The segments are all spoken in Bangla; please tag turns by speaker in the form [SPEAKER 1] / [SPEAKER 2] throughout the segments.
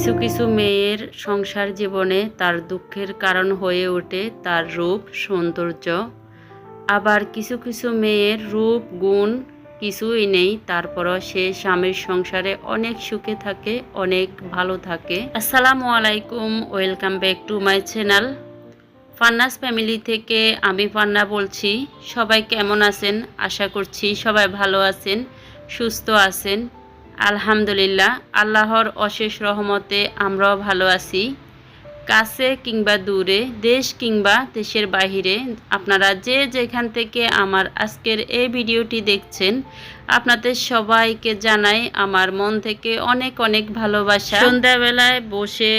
[SPEAKER 1] কিছু কিছু মেয়ের সংসার জীবনে তার দুঃখের কারণ হয়ে ওঠে তার রূপ সৌন্দর্য। আবার কিছু কিছু মেয়ের রূপ গুণ কিছুই নেই, তারপরও সে স্বামীর সংসারে অনেক সুখে থাকে, অনেক ভালো থাকে। আসসালামু আলাইকুম, welcome back to my channel Fanna's family থেকে আমি ফান্না বলছি। সবাই কেমন আছেন? আশা করছি সবাই ভালো আছেন, সুস্থ আছেন। আলহামদুলিল্লাহ, আল্লাহর অশেষ রহমতে আমরাও ভালো আছি। কাছে কিংবা দূরে, দেশ কিংবা দেশের বাহিরে, আপনারা যে যেখান থেকে আমার আজকের এই ভিডিওটি দেখছেন, আপনাদের সবাইকে জানাই আমার মন থেকে অনেক অনেক ভালোবাসা। সন্ধ্যাবেলায় বসে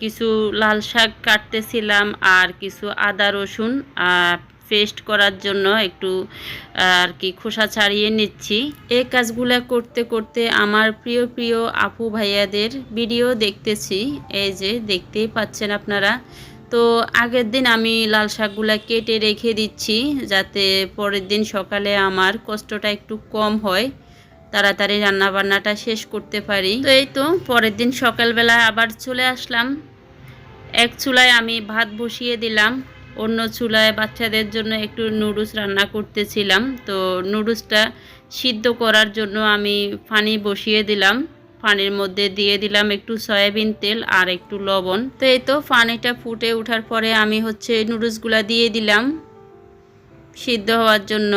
[SPEAKER 1] কিছু লাল শাক কাটতেছিলাম আর কিছু আদা রসুন পেস্ট করার জন্য একটু আর কি খোসা ছাড়িয়ে নিচ্ছি। এই কাজগুলো করতে করতে আমার প্রিয় প্রিয় আপু ভাইয়াদের ভিডিও দেখতেছি। এই যে দেখতেই পাচ্ছেন আপনারা। তো আগের দিন আমি লাল শাকগুলা কেটে রেখে দিচ্ছি, যাতে পরের দিন সকালে আমার কষ্টটা একটু কম হয়, তাড়াতাড়ি রান্নাবান্নাটা শেষ করতে পারি। তো এই তো পরের দিন সকালবেলা আবার চলে আসলাম। এক চুলায় আমি ভাত বসিয়ে দিলাম, অন্য চুলায় বাচ্চাদের জন্য একটু নুডলস রান্না করতেছিলাম। তো নুডলসটা সিদ্ধ করার জন্য আমি পানি বসিয়ে দিলাম। পানির মধ্যে দিয়ে দিলাম একটু সয়াবিন তেল আর একটু লবণ। তো এই তো পানিটা ফুটে ওঠার পরে আমি নুডলসগুলা দিয়ে দিলাম সিদ্ধ হওয়ার জন্য।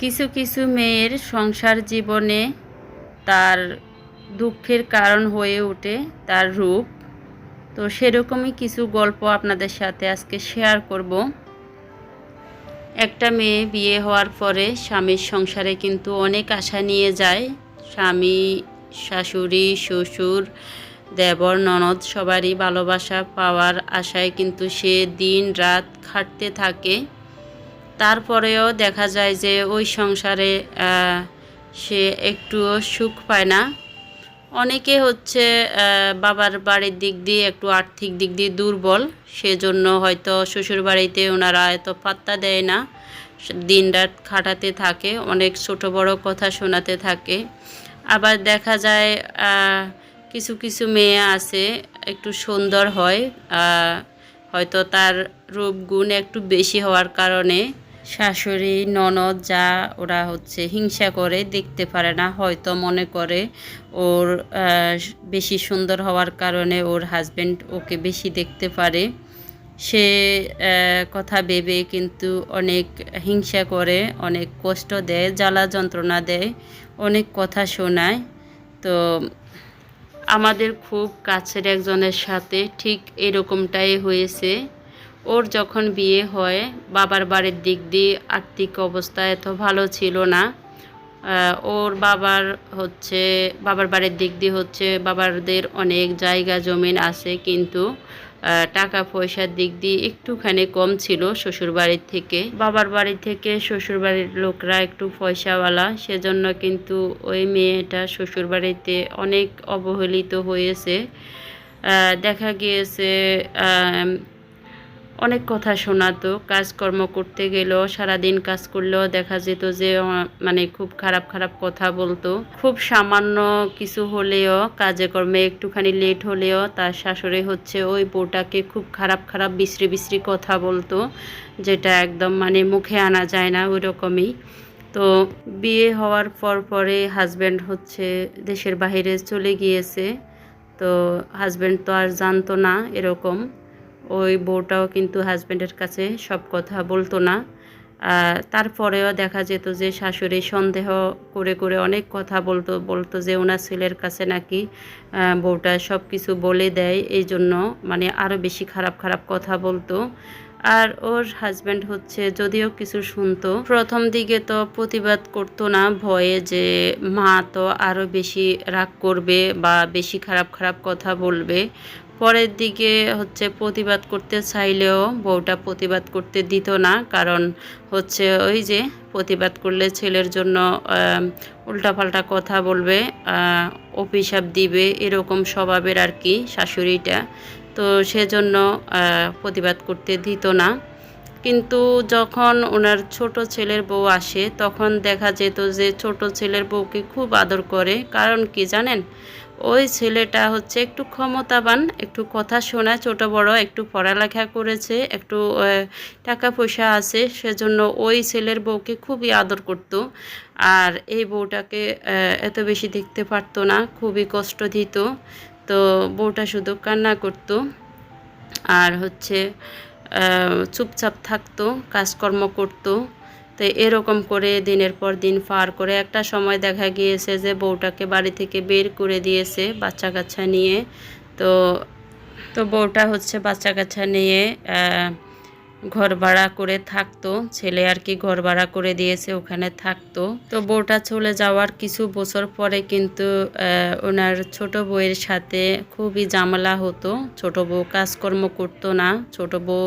[SPEAKER 1] কিছু কিছু মেয়ের সংসার জীবনে তার দুঃখের কারণ হয়ে ওঠে তার রূপ। তো সেরকমই কিছু গল্প আপনাদের সাথে আজকে শেয়ার করব। একটা মেয়ে বিয়ে হওয়ার পরে স্বামীর সংসারে কিন্তু অনেক আশা নিয়ে যায়। স্বামী, শাশুড়ি, শ্বশুর, দেবর, ননদ সবারই ভালোবাসা পাওয়ার আশায় কিন্তু সে দিন রাত খাটতে থাকে। তারপরেও দেখা যায় যে ওই সংসারে সে একটুও সুখ পায় না। অনেকে বাবার বাড়ির দিক দিয়ে একটু আর্থিক দিক দিয়ে দুর্বল, সেজন্য হয়তো শ্বশুর বাড়িতে ওনারা এত পাত্তা দেয় না, দিন রাত খাটাতে থাকে, অনেক ছোট বড় কথা শোনাতে থাকে। আবার দেখা যায় কিছু কিছু মেয়ে আছে একটু সুন্দর হয়, হয়তো তার রূপ গুণ একটু বেশি হওয়ার কারণে শাশুড়ি, ননদ যা ওরা হিংসা করে, দেখতে পারে না, হয়তো মনে করে ওর বেশি সুন্দর হওয়ার কারণে ওর হাজব্যান্ড ওকে বেশি দেখতে পারে। সে কথা ভেবে কিন্তু অনেক হিংসা করে, অনেক কষ্ট দেয়, জ্বালা যন্ত্রণা দেয়, অনেক কথা শোনায়। তো আমাদের খুব কাছের একজনের সাথে ঠিক এরকমটাই হয়েছে। ওর যখন বিয়ে হয়, বাবার বাড়ির দিক দিয়ে আর্থিক অবস্থা এত ভালো ছিল না। ওর বাবার বাড়ির দিক দিয়ে বাবারদের অনেক জায়গা জমিন আছে, কিন্তু টাকা পয়সার দিক দিয়ে একটুখানি কম ছিল শ্বশুর বাড়ির থেকে। বাবার বাড়ি থেকে শ্বশুর বাড়ির লোকরা একটু পয়সাওয়ালা, সেজন্য কিন্তু ওই মেয়েটা শ্বশুর বাড়িতে অনেক অবহেলিত হয়েছে। দেখা গিয়েছে অনেক কথা শোনাতো, কাজকর্ম করতে গেলেও সারাদিন কাজ করলেও দেখা যেত যে খুব খারাপ খারাপ কথা বলতো। খুব সামান্য কিছু হলেও, কাজে কর্মে একটুখানি লেট হলেও তার শাশুড়ি ওই বউটাকে খুব খারাপ খারাপ বিশ্রী বিশ্রী কথা বলতো, যেটা একদম মুখে আনা যায় না, ওই রকমই। তো বিয়ে হওয়ার পরে হাজব্যান্ড দেশের বাইরে চলে গিয়েছে। তো হাজব্যান্ড তো আর জানতো না এরকম। ওই বউটাও কিন্তু হাজব্যান্ডের কাছে সব কথা বলতো না। তারপরেও দেখা যেত যে শাশুড়ি সন্দেহ করে করে অনেক কথা বলতো যে ওনার ছেলের কাছে নাকি বউটা সব কিছু বলে দেয়, এই জন্য আরও বেশি খারাপ খারাপ কথা বলতো। আর ওর হাজব্যান্ড যদিও কিছু শুনতো, প্রথম দিকে তো প্রতিবাদ করতো না, ভয়ে যে মা তো আরও বেশি রাগ করবে বা বেশি খারাপ খারাপ কথা বলবে। পরের দিকে প্রতিবাদ করতে চাইলেও বউটা প্রতিবাদ করতে দিত না, কারণ ওই যে প্রতিবাদ করলে ছেলের জন্য উল্টাপাল্টা কথা বলবে, অভিশাপ দিবে, এরকম স্বভাবের আর কি শাশুড়িটা। তো সেজন্য প্রতিবাদ করতে দিত না। কিন্তু যখন ওনার ছোট ছেলের বউ আসে, তখন দেখা যেত যে ছোট ছেলের বউকে খুব আদর করে। কারণ কি জানেন, ওই ছেলেটা হচ্ছে একটু ক্ষমতাবান, একটু কথা শোনায়, ছোট বড় একটু পড়ালেখা করেছে, একটু টাকা পয়সা আছে, সেজন্য ওই ছেলের বউকে খুবই আদর করত। আর এই বউটাকে এত বেশি দেখতে পারতো না, খুবই কষ্ট দিত। তো বউটা শুধু কান্না করতো আর হচ্ছে চুপচাপ থাকতো, কাজকর্ম করতো। তো এরকম করে দিনের পর দিন পার করে একটা সময় দেখা গিয়েছে যে বউটাকে বাড়ি থেকে বের করে দিয়েছে বাচ্চা কাচ্চা নিয়ে। তো তো বউটা হচ্ছে বাচ্চা কাচ্চা নিয়ে ঘর ভাড়া করে থাকতো, ছেলে আর কি ঘর ভাড়া করে দিয়েছে, ওখানে থাকতো। তো বউটা চলে যাওয়ার কিছু বছর পরে কিন্তু ওনার ছোট বউয়ের সাথে খুবই ঝামেলা হতো। ছোট বউ কাজকর্ম করতো না, ছোট বউ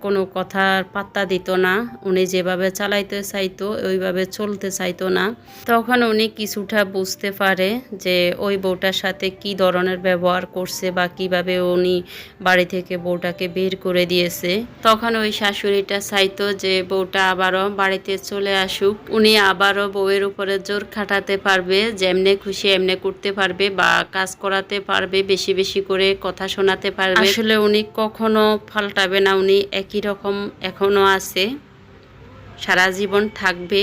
[SPEAKER 1] কোনো কথার পাত্তা দিত না, উনি যেভাবে চালাইতে চাইতো ওইভাবে চলতে চাইতো না। তখন উনি কিছুটা বুঝতে পারে যে ওই বউটার সাথে কি ধরনের ব্যবহার করছে বা কিভাবে উনি বাড়ি থেকে বউটাকে বের করে দিয়েছে। তখন ওই শাশুড়িটা চাইতো যে বউটা আবারও বাড়িতে চলে আসুক, উনি আবারও বউয়ের উপরে জোর খাটাতে পারবে, যেমনে খুশি এমনে করতে পারবে বা কাজ করাতে পারবে, বেশি বেশি করে কথা শোনাতে পারবে। আসলে উনি কখনো পাল্টাবে না, উনি একই রকম এখনো আছে, সারা জীবন থাকবে।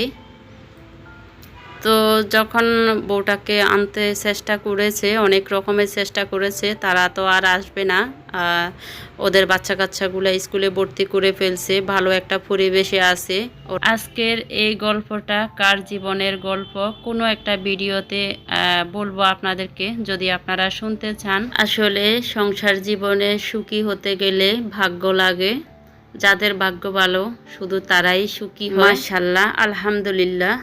[SPEAKER 1] তো যখন বউটাকে আনতে চেষ্টা করেছে, অনেক রকমের চেষ্টা করেছে, তারা তো আর আসবে না। ওদের বাচ্চা কাচ্চাগুলো স্কুলে ভর্তি করে ফেলছে, ভালো একটা পরিবেশে আছে। আজকের এই গল্পটা কার জীবনের গল্প কোনো একটা ভিডিওতে বলবো আপনাদেরকে, যদি আপনারা শুনতে চান। আসলে সংসার জীবনে সুখী হতে গেলে ভাগ্য লাগে, যাদের ভাগ্য ভালো শুধু তারাই সুখী হয়। মাশাআল্লাহ, আলহামদুলিল্লাহ,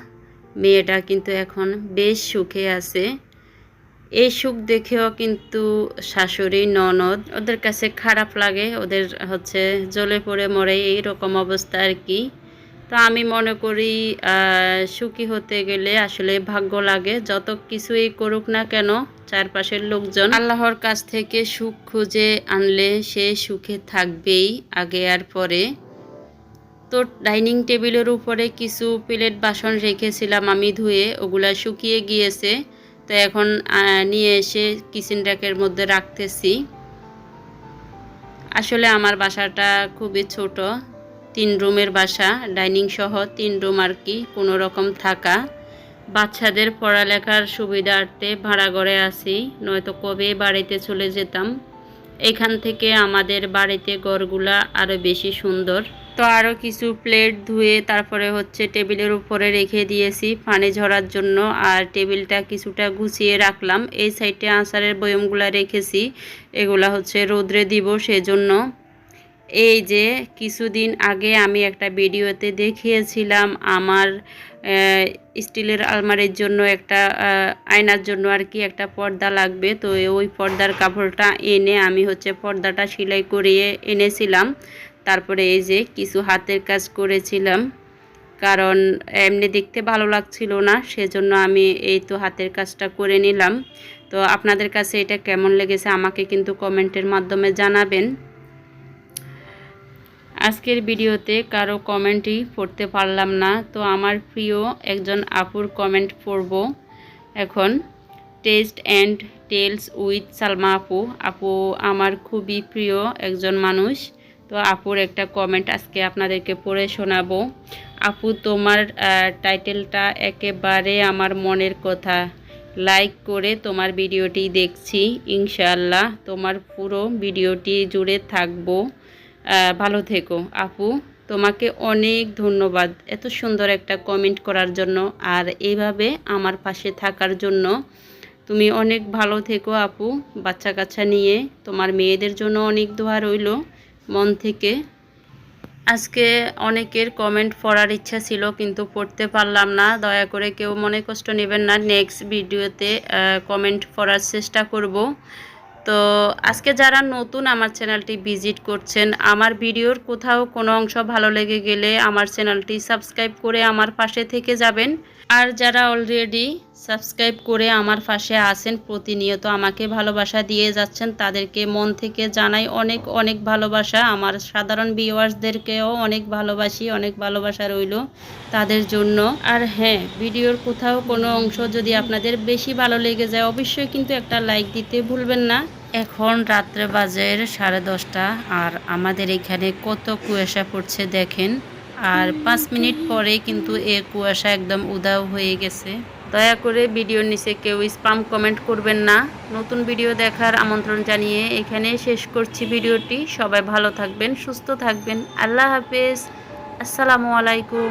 [SPEAKER 1] মেয়েটা কিন্তু এখন বেশ সুখে আছে। এই সুখ দেখেও কিন্তু শাশুড়ি ননদ ওদের কাছে খারাপ লাগে, ওদের হচ্ছে জ্বলে পড়ে মরে এইরকম অবস্থা আর কি। তো আমি মনে করি সুখী হতে গেলে আসলে ভাগ্য লাগে, যত কিছুই করুক না কেন চারপাশের লোকজন আল্লাহর কাছ থেকে সুখ খুঁজে আনলে সে সুখে থাকবেই আগে আর পরে। তো ডাইনিং টেবিলের উপরে কিছু প্লেট বাসন রেখেছিলাম আমি ধুয়ে, ওগুলা শুকিয়ে গিয়েছে। তো এখন নিয়ে এসে কিচেন র্যাকের মধ্যে রাখতেছি। আসলে আমার বাসাটা খুবই ছোট, 3 রুমের বাসা, ডাইনিং সহ 3 রুম আর কি, কোনো রকম থাকা। বাচ্চাদের পড়ালেখার সুবিধার্থে ভাড়া ঘরে আছি, নয়তো কবে বাড়িতে চলে যেতাম। এখান থেকে আমাদের বাড়িতে ঘরগুলা আরও বেশি সুন্দর। তো আরও কিছু প্লেট ধুয়ে তারপরে হচ্ছে টেবিলের উপরে রেখে দিয়েছি পানি ঝরার জন্য, আর টেবিলটা কিছুটা গুছিয়ে রাখলাম। এই সাইডে আচারের বয়মগুলা রেখেছি, এগুলা হচ্ছে রোদ্রে দিব সেজন্য। এই যে কিছুদিন আগে আমি একটা ভিডিওতে দেখিয়েছিলাম আমার স্টিলের আলমারির জন্য একটা আয়নার জন্য আর কি একটা পর্দা লাগবে। তো ওই পর্দার কাপড়টা এনে আমি হচ্ছে পর্দাটা সেলাই করিয়ে এনেছিলাম। তারপরে এই যে কিছু হাতের কাজ করেছিলাম, কারণ এমনি দেখতে ভালো লাগছিল না, সেজন্য আমি এই তো হাতের কাজটা করে নিলাম। তো আপনাদের কাছে এটা কেমন লেগেছে আমাকে কিন্তু কমেন্টের মাধ্যমে জানাবেন। আজকের ভিডিওতে কারো কমেন্টই পড়তে পারলাম না, তো আমার প্রিয় একজন আপুর কমেন্ট পড়ব এখন। Taste and tales with Salma আপু আমার খুবই প্রিয় একজন মানুষ। তো আপুর একটা কমেন্ট আজকে আপনাদেরকে পড়ে শোনাবো। আপু, তোমার টাইটেলটা একেবারে আমার মনের কথা, লাইক করে তোমার ভিডিওটি দেখছি, ইনশাআল্লাহ তোমার পুরো ভিডিওটি জুড়ে থাকবো, ভালো থেকো। আপু, তোমাকে অনেক ধন্যবাদ এত সুন্দর একটা কমেন্ট করার জন্য আর এইভাবে আমার পাশে থাকার জন্য। তুমি অনেক ভালো থেকো আপু, বাচ্চা কাচ্চা নিয়ে। তোমার মেয়েদের জন্য অনেক দোয়া রইল মন থেকে। আজকে অনেকের কমেন্ট পড়ার ইচ্ছা ছিল কিন্তু পড়তে পারলাম না, দয়া করে কেউ মনে কষ্ট নেবেন না। নেক্সট ভিডিওতে কমেন্ট পড়ার চেষ্টা করব। তো আজকে যারা নতুন আমার চ্যানেলটি ভিজিট করছেন, আমার ভিডিওর কোথাও কোনো অংশ ভালো লেগে গেলে আমার চ্যানেলটি সাবস্ক্রাইব করে আমার পাশে থেকে যাবেন। আর যারা অলরেডি সাবস্ক্রাইব করে আমার পাশে আছেন, প্রতিনিয়ত আমাকে ভালোবাসা দিয়ে যাচ্ছেন, তাদেরকে মন থেকে জানাই অনেক অনেক ভালোবাসা। আমার সাধারণ ভিউয়ার্সদেরকেও অনেক ভালোবাসি, অনেক ভালোবাসা রইল তাদের জন্য। আর হ্যাঁ, ভিডিওর কোথাও কোনো অংশ যদি আপনাদের বেশি ভালো লেগে যায় অবশ্যই কিন্তু একটা লাইক দিতে ভুলবেন না। এখন রাত্রে বাজে 10:30 আর আমাদের এখানে কত কুয়াশা পড়ছে দেখেন। আর 5 মিনিট পরে কিন্তু এই কুয়াশা একদম উধাও হয়ে গেছে। দয়া করে ভিডিওর নিচে কেউ স্প্যাম কমেন্ট করবেন না। নতুন ভিডিও দেখার আমন্ত্রণ জানিয়ে এখানে শেষ করছি ভিডিওটি। সবাই ভালো থাকবেন, সুস্থ থাকবেন। আল্লাহ হাফেজ। আসসালামু আলাইকুম।